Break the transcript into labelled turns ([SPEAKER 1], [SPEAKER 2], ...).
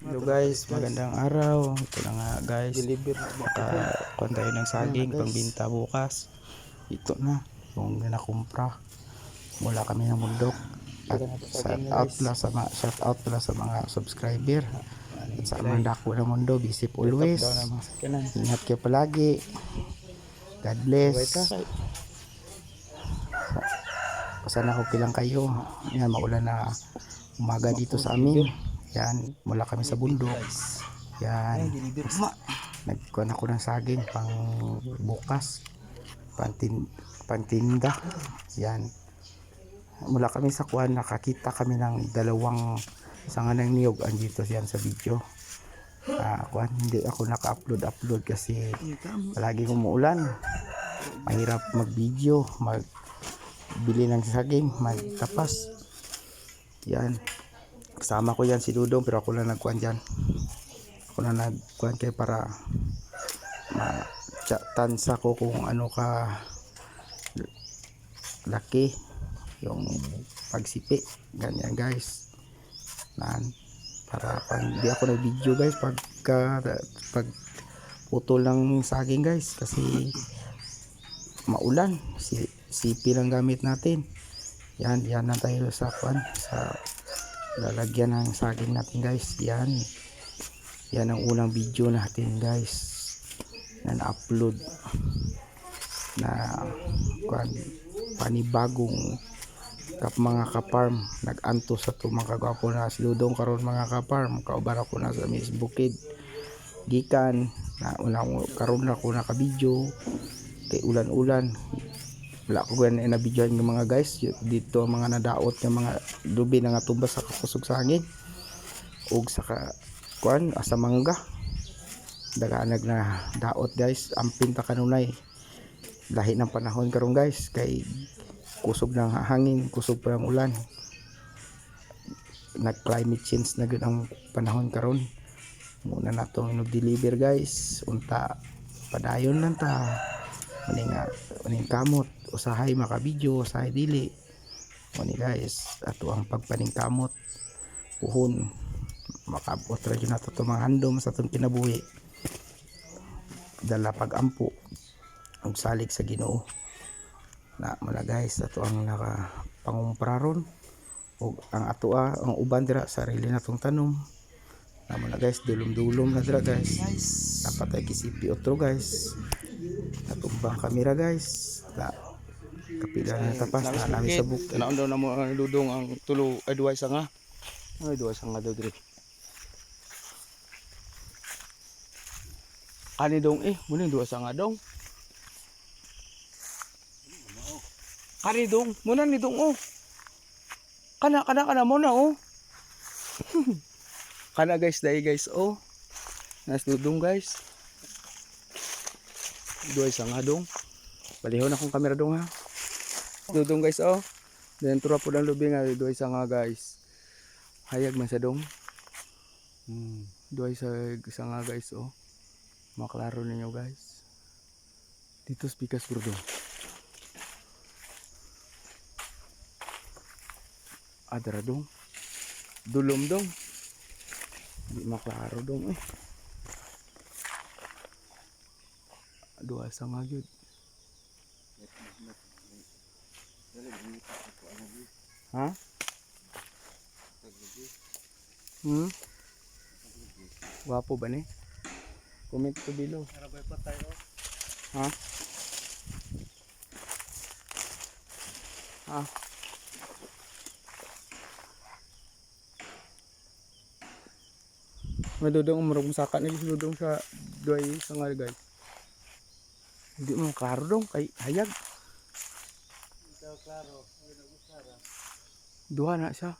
[SPEAKER 1] Hello guys, magandang araw. Ito na nga guys, nakakuha tayo ng saging pangbinta bukas. Ito na yung nakumpra mula kami ng bundok. At shout out pala sa mga subscriber at sa mga dako ng mundo. Be safe always, ingat kayo palagi. God bless. Sana okay lang kayo. Yan, maulan na umaga dito sa amin. Yan, mula kami sa bundok. Yan, nagkuhan ako ng saging pang bukas, pantinda. Yan, mula kami sa kuhan, nakakita kami ng dalawang sanga ng niyog. Andito yan sa video. Kuhan, hindi ako naka-upload kasi palaging umuulan. Mahirap mag-video, magbili ng saging, magtapas. Yan, kasama ko yan si Dudong, pero ako na nagkuhan dyan. Ako na nagkuhan kayo para tansa ko kung ano ka laki yung pagsipi. Ganyan guys. Para pag di ako nag-video guys pag putol ng saging guys kasi maulan. Sipi lang gamit natin. Yan na tayo sa kuhan, sa lalagyan ng saging natin guys. Yan ang unang video natin guys na na-upload na panibagong mga ka-farm. Nag-anto sa to mga kagwapo na si Dudong karon mga ka-farm. Kauban ako na sa Miss Bukid gikan na karon na ako naka-video kay ulan-ulan. Wala ko ganyan na video ng mga guys. Dito mga nadaot ng mga lubi na nga tumbas sa kakusog sa hangin ug sa kuan asa mangga daganag na daot guys. Amping ta kanunay lahi ng panahon karon guys kay kusog ng hangin, kusog pa ng ulan. Nag climate change na gud ang panahon karon. Muna na tong deliver guys, unta padayon lang ta maning kamot usahay makabidyo, usahay dili muni guys. Ato ang pagpaningkamot puhon makabot ra gyud nato to mga handom sa atong kinabuhi. Dala pag-ampo ug salig sa Ginoo na mala guys. Ato ang nakapangumpraron ug ang ang uban dira sarili natong tanom na mala guys. Dulom-dulom na dira guys. Napatay kisipi otro guys. Natumbang kamera guys. Kapila na tapas na namin sa bukid.
[SPEAKER 2] Naon daw na mo Dudong ang tulo ay duwa sanga. Ay duwa sanga daw dire. Kani dong muna duwa sanga dong. Kani dong, muna ni dong Kana mo na Kana guys, dai guys Nas Dudong guys. Duwa sanga dong. Balihon akong kamera dong ha. Dudong guys then tura po lang lubi nga duwa sanga guys. Hayag man sa dong. Duwa sanga guys maklaro ninyo guys. Dito spikas bro dong. Adara dong. Dulom dong. Di maklaro dong Duwa sanga gyud. Ha? Wapo ba ni? Comment to below. Ha? Ha? Madudong umurong saka na si Dudong sa duay sanga guys. Hindi mo klaro dong kay hayag. Klaro, duha na siya.